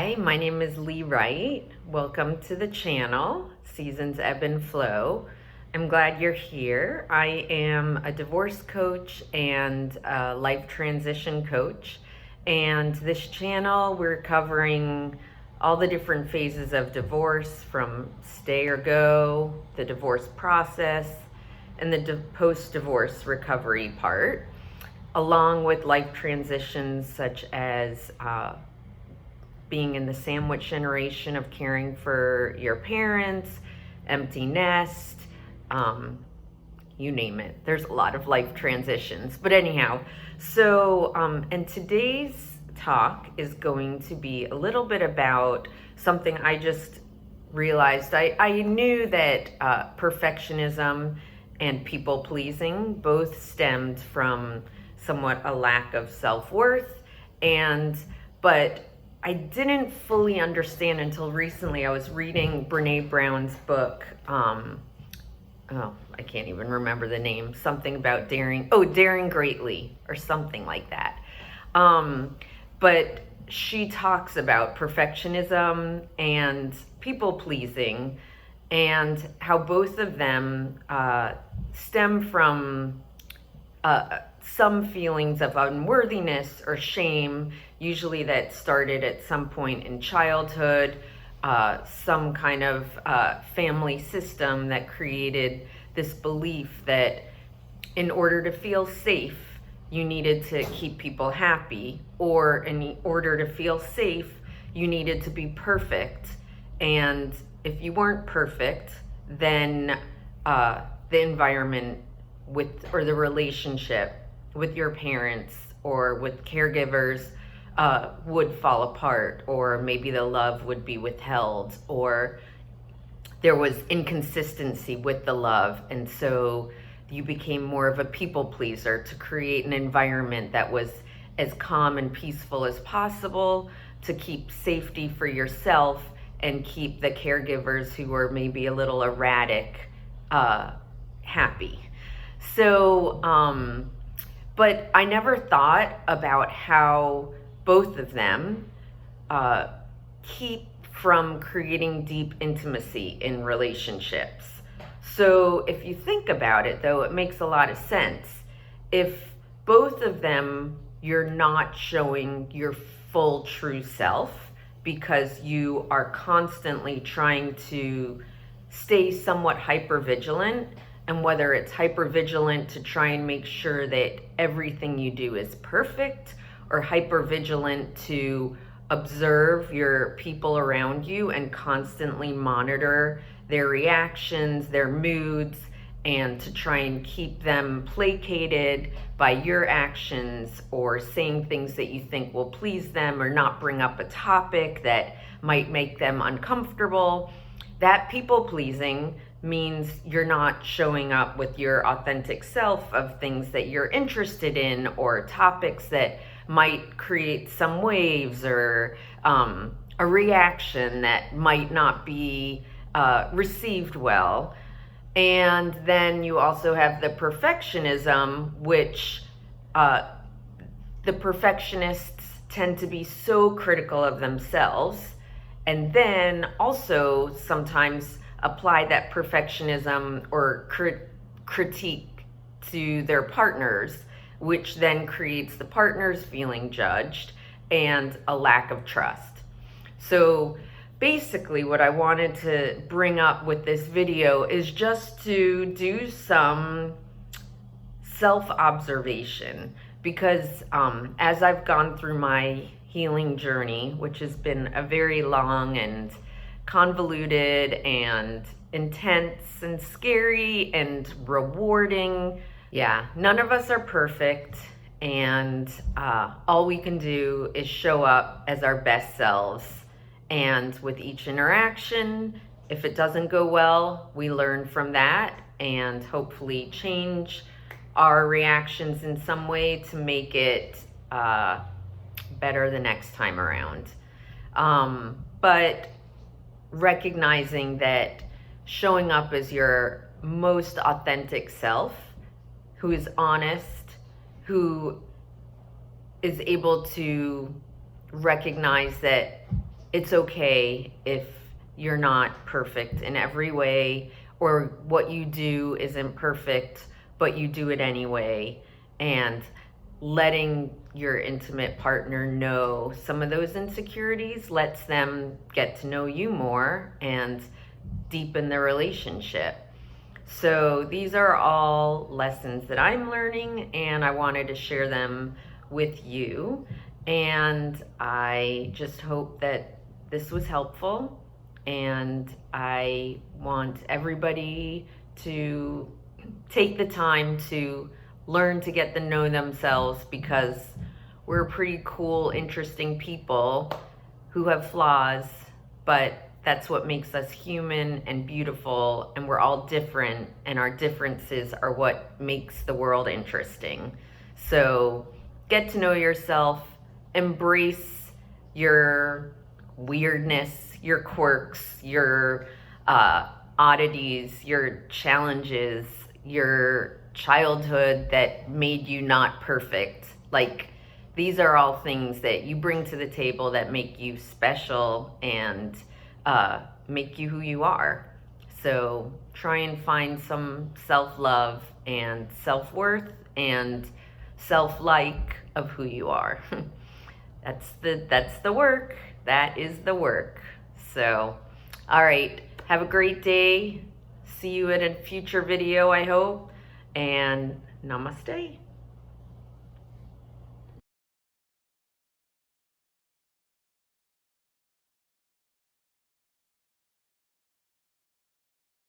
Hi, my name is Lee Wright. Welcome to the channel, Seasons Ebb and Flow. I'm glad you're here. I am a divorce coach and a life transition coach. And this channel, we're covering all the different phases of divorce, from stay or go, the divorce process, and the post-divorce recovery part, along with life transitions such as being in the sandwich generation of caring for your parents, empty nest, you name it. There's a lot of life transitions. But anyhow, so, and today's talk is going to be a little bit about something I just realized. I knew that perfectionism and people pleasing both stemmed from somewhat a lack of self-worth, but I didn't fully understand until recently. I was reading Brene Brown's book. I can't even remember the name. Something about daring greatly, or something like that. But she talks about perfectionism and people pleasing, and how both of them stem from some feelings of unworthiness or shame, usually that started at some point in childhood, some kind of family system that created this belief that in order to feel safe, you needed to keep people happy, or in order to feel safe, you needed to be perfect. And if you weren't perfect, then the environment or the relationship with your parents or with caregivers would fall apart, or maybe the love would be withheld, or there was inconsistency with the love, and so you became more of a people pleaser to create an environment that was as calm and peaceful as possible, to keep safety for yourself and keep the caregivers who were maybe a little erratic happy. So but I never thought about how both of them keep from creating deep intimacy in relationships. So if you think about it, though, it makes a lot of sense. If both of them, you're not showing your full true self because you are constantly trying to stay somewhat hypervigilant, and whether it's hypervigilant to try and make sure that everything you do is perfect, or hypervigilant to observe your people around you and constantly monitor their reactions, their moods, and to try and keep them placated by your actions, or saying things that you think will please them, or not bring up a topic that might make them uncomfortable. That people pleasing means you're not showing up with your authentic self of things that you're interested in, or topics that might create some waves, or a reaction that might not be received well. And then you also have the perfectionism, which the perfectionists tend to be so critical of themselves, and then also sometimes apply that perfectionism or critique to their partners, which then creates the partners feeling judged and a lack of trust. So basically what I wanted to bring up with this video is just to do some self-observation, because as I've gone through my healing journey, which has been a very long and convoluted and intense and scary and rewarding. Yeah, none of us are perfect, and all we can do is show up as our best selves. And with each interaction, if it doesn't go well, we learn from that and hopefully change our reactions in some way to make it better the next time around. But recognizing that showing up as your most authentic self, who is honest, who is able to recognize that it's okay if you're not perfect in every way, or what you do isn't perfect, but you do it anyway. And letting your intimate partner know some of those insecurities lets them get to know you more and deepen the relationship. So these are all lessons that I'm learning, and I wanted to share them with you. And I just hope that this was helpful. And I want everybody to take the time to learn to get to know themselves, because we're pretty cool, interesting people who have flaws, but that's what makes us human and beautiful, and we're all different, and our differences are what makes the world interesting. So get to know yourself, embrace your weirdness, your quirks, your oddities, your challenges, your childhood that made you not perfect. Like, these are all things that you bring to the table that make you special and make you who you are. So try and find some self-love and self-worth and self-like of who you are. That's the work. That is the work. So, all right, have a great day. See you in a future video, I hope, and namaste.